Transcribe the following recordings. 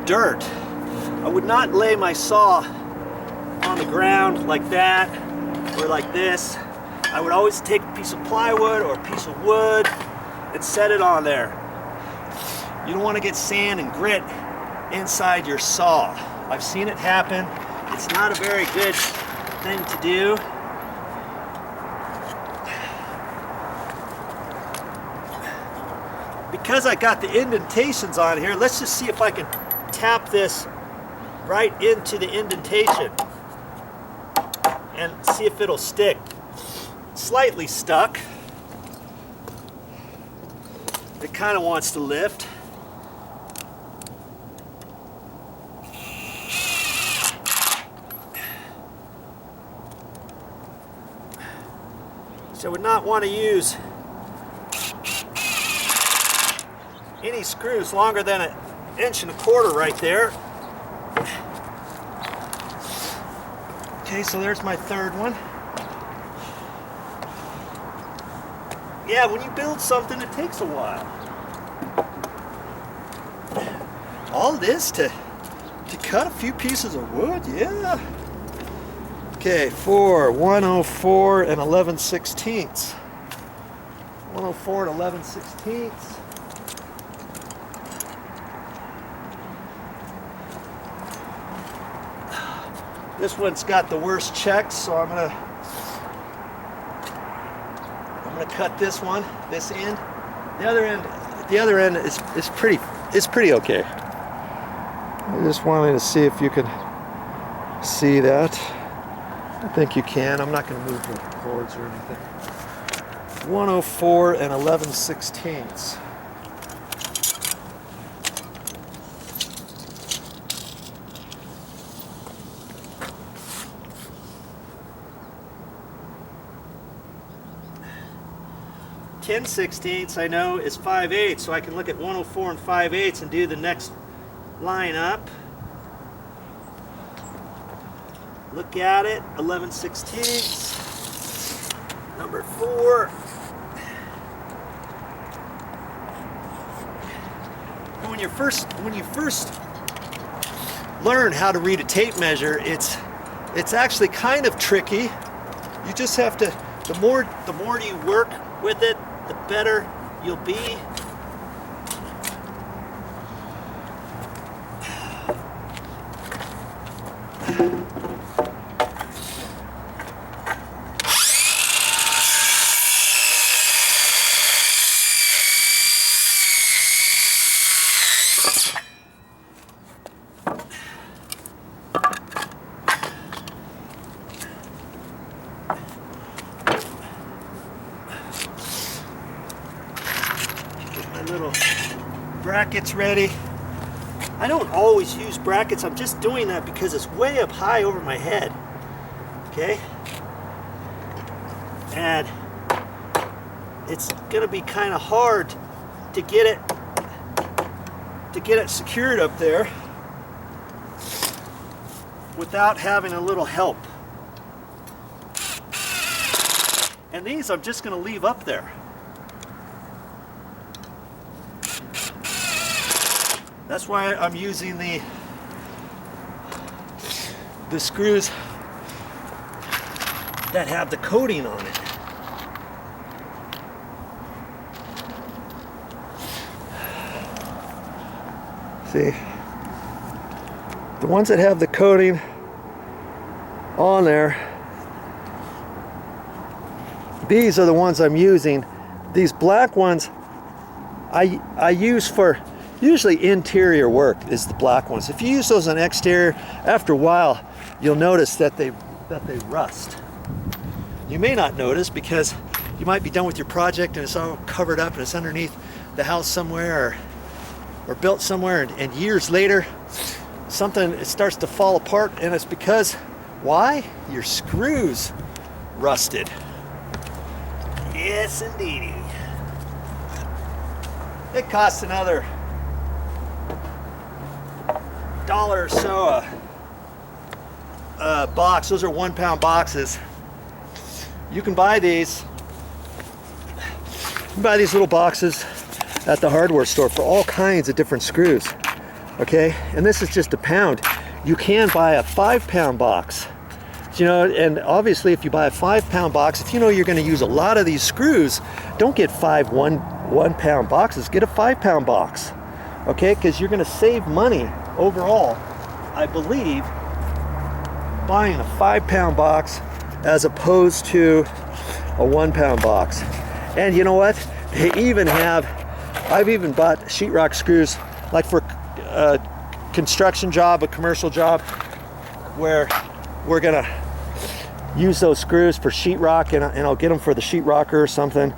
dirt. I would not lay my saw on the ground like that or like this. I would always take a piece of plywood or a piece of wood and set it on there. You don't want to get sand and grit inside your saw. I've seen it happen. It's not a very good thing to do. Because I got the indentations on here, let's just see if I can tap this right into the indentation and see if it'll stick. Slightly stuck. It kind of wants to lift. So I would not want to use any screws longer than 1.25 inches right there. Okay, so there's my third one. Yeah, when you build something, it takes a while. All it is to cut a few pieces of wood, yeah. Okay, 104 and 11/16. 104 and 11/16. This one's got the worst checks, so I'm gonna cut this one, this end. The other end is pretty okay. I just wanted to see if you can see that. I think you can. I'm not going to move the cords or anything. 104 and 11/16. (10/16) I know is 5/8, so I can look at 104 and 5/8 and do the next line up. Look at it, 11/16, number 4. And when you first learn how to read a tape measure, it's actually kind of tricky. You just have to, the more you work with it, the better you'll be. Little brackets ready. I don't always use brackets. I'm just doing that because it's way up high over my head. Okay? And it's gonna be kind of hard to get it secured up there without having a little help. And these I'm just gonna leave up there. That's why I'm using the screws that have the coating on it. See, the ones that have the coating on there, these are the ones I'm using. These black ones I use for usually interior work, is the black ones. If you use those on exterior, after a while you'll notice that they rust. You may not notice because you might be done with your project and it's all covered up and it's underneath the house somewhere or built somewhere, and years later it starts to fall apart, and it's because, why? Your screws rusted. Yes indeedy. It costs another $1 or so a box. Those are 1-pound boxes. You can buy these. You can buy these little boxes at the hardware store for all kinds of different screws. Okay, and this is just a pound. You can buy a 5-pound box. You know, and obviously if you buy a 5-pound box, if you know you're going to use a lot of these screws, don't get 5 one-pound boxes, get a 5-pound box. Okay, because you're going to save money overall, I believe, buying a 5-pound box as opposed to a 1-pound box. And you know what? They even have, I've even bought sheetrock screws, like for a construction job, a commercial job, where we're gonna use those screws for sheetrock, and I'll get them for the sheetrocker or something.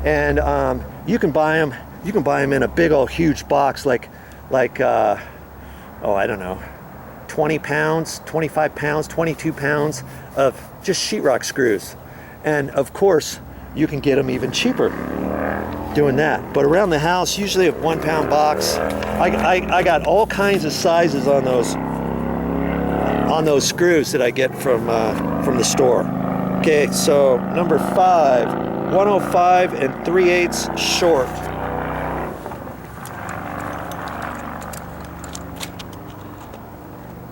And you can buy them. You can buy them in a big old huge box, like oh, I don't know, 20 pounds, 25 pounds, 22 pounds of just sheetrock screws. And of course, you can get them even cheaper doing that. But around the house, usually a 1-pound box. I got all kinds of sizes on those screws that I get from the store. Okay, so number 5, 105 3/8 short.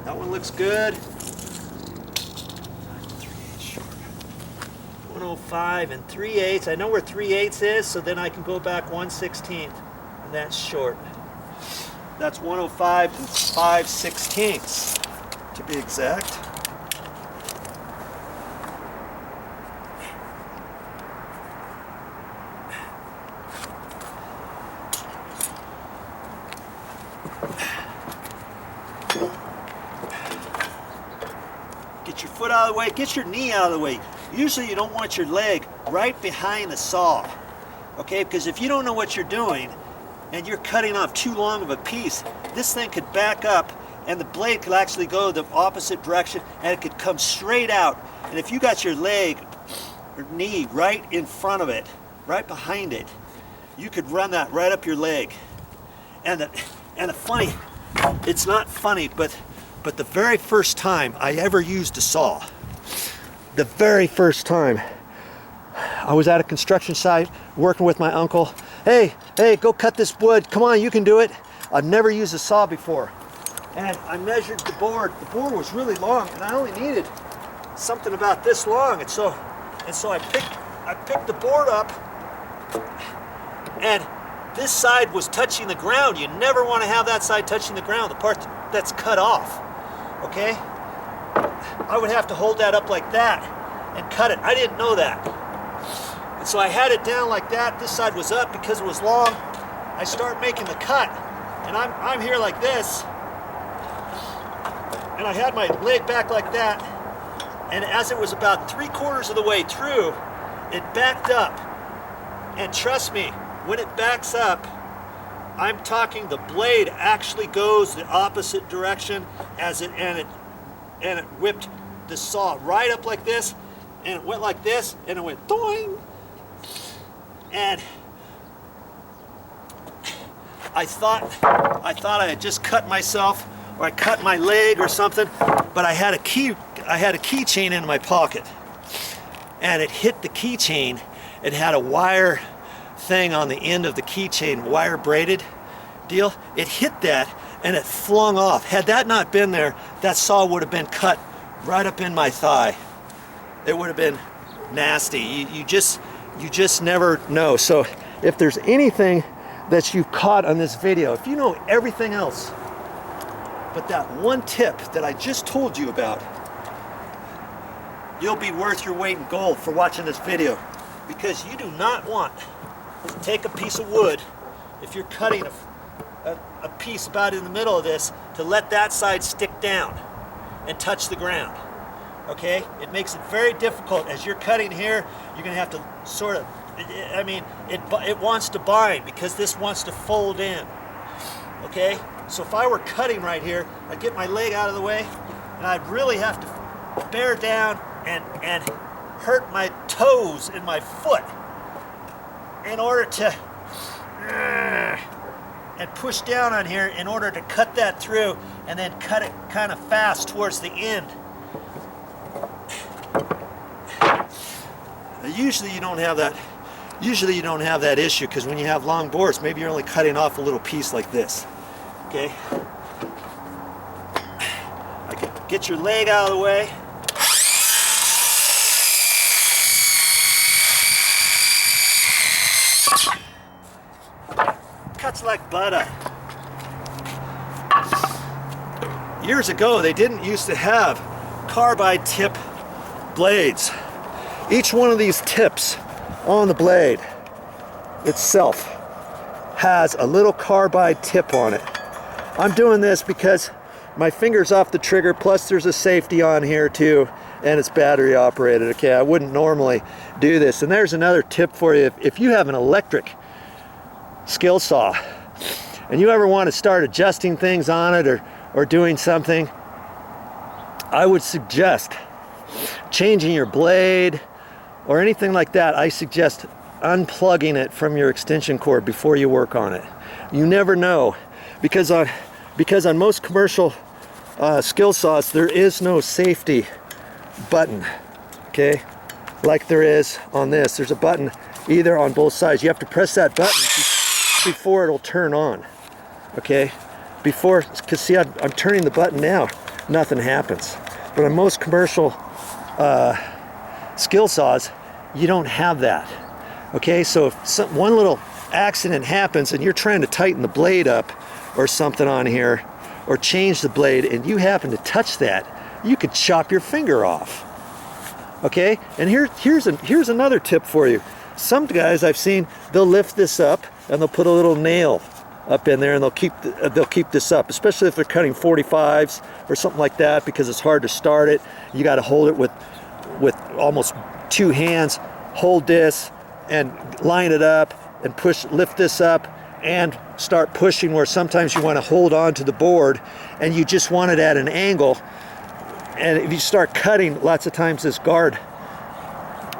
That one looks good. 105 3/8. I know where 3/8 is, so then I can go back 1/16, and that's short. That's 105 5/16 to be exact. Get your foot out of the way, get your knee out of the way. Usually you don't want your leg right behind the saw, okay? Because if you don't know what you're doing and you're cutting off too long of a piece, this thing could back up and the blade could actually go the opposite direction and it could come straight out. And if you got your leg or knee right in front of it, right behind it, you could run that right up your leg. And the funny, it's not funny, but the very first time I ever used a saw, the very first time, I was at a construction site working with my uncle. Hey, go cut this wood. Come on, you can do it. I've never used a saw before. And I measured the board. The board was really long, and I only needed something about this long. And so I picked the board up, and this side was touching the ground. You never want to have that side touching the ground, the part that's cut off. Okay? I would have to hold that up like that and cut it. I didn't know that. And so I had it down like that. This side was up because it was long. I start making the cut, and I'm here like this, and I had my leg back like that, and as it was about 3/4 of the way through, it backed up. And trust me, when it backs up, I'm talking the blade actually goes the opposite direction and it whipped the saw right up like this, and it went like this, and it went doing. And I thought I had just cut myself, or I cut my leg or something, but I had a keychain in my pocket, and it hit the keychain. It had a wire thing on the end of the keychain, wire braided deal. It hit that and it flung off. Had that not been there, that saw would have been cut right up in my thigh. It would have been nasty. You just never know. So if there's anything that you've caught on this video, if you know everything else but that one tip that I just told you about, you'll be worth your weight in gold for watching this video, because you do not want to take a piece of wood, if you're cutting a piece about in the middle of this, to let that side stick down and touch the ground. Okay? It makes it very difficult. As you're cutting here, you're going to have to sort of, I mean, it wants to bind because this wants to fold in. Okay? So if I were cutting right here, I'd get my leg out of the way, and I'd really have to bear down and hurt my toes in my foot in order to and push down on here in order to cut that through, and then cut it kind of fast towards the end. Usually you don't have that. Usually you don't have that issue, because when you have long boards, maybe you're only cutting off a little piece like this. Okay, Get your leg out of the way. Cuts like butter. Years ago, they didn't used to have carbide tip blades. Each one of these tips on the blade itself has a little carbide tip on it. I'm doing this because my finger's off the trigger, plus there's a safety on here too, and it's battery operated. Okay, I wouldn't normally do this. And there's another tip for you. If you have an electric skill saw and you ever want to start adjusting things on it or doing something, I would suggest changing your blade or anything like that. I suggest unplugging it from your extension cord before you work on it. You never know, because on most commercial skill saws there is no safety button, okay, like there is on this. There's a button either on both sides. You have to press that button before it'll turn on, okay, because see, I'm turning the button now, nothing happens. But on most commercial skill saws, you don't have that. Okay, so if one little accident happens and you're trying to tighten the blade up or something on here, or change the blade, and you happen to touch that, you could chop your finger off. Okay, and here's another tip for you. Some guys I've seen, they'll lift this up and they'll put a little nail up in there, and they'll keep this up, especially if they're cutting 45s or something like that, because it's hard to start it. You got to hold it with almost two hands. Hold this and line it up and lift this up and start pushing, where sometimes you want to hold on to the board and you just want it at an angle, and if you start cutting, lots of times this guard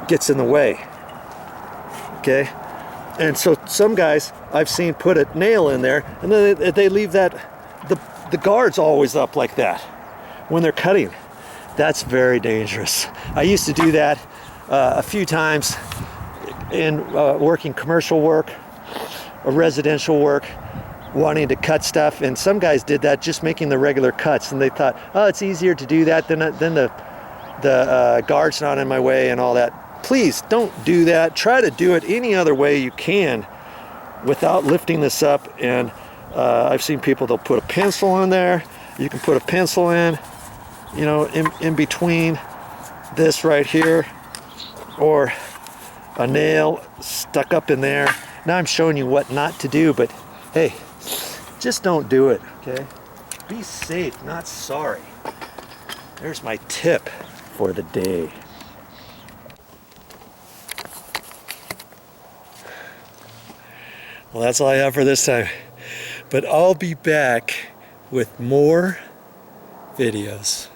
gets in the way. Okay, and so some guys I've seen put a nail in there, and then they leave that the guard's always up like that when they're cutting. That's very dangerous. I used to do that a few times in working commercial work or residential work, wanting to cut stuff, and some guys did that just making the regular cuts, and they thought, oh, it's easier to do that than the guard's not in my way and all that. Please don't do that. Try to do it any other way you can without lifting this up. And I've seen people, they'll put a pencil in there. You can put a pencil in, you know, in between this right here, or a nail stuck up in there. Now I'm showing you what not to do, but hey, just don't do it, okay? Be safe, not sorry. There's my tip for the day. Well, that's all I have for this time, but I'll be back with more videos.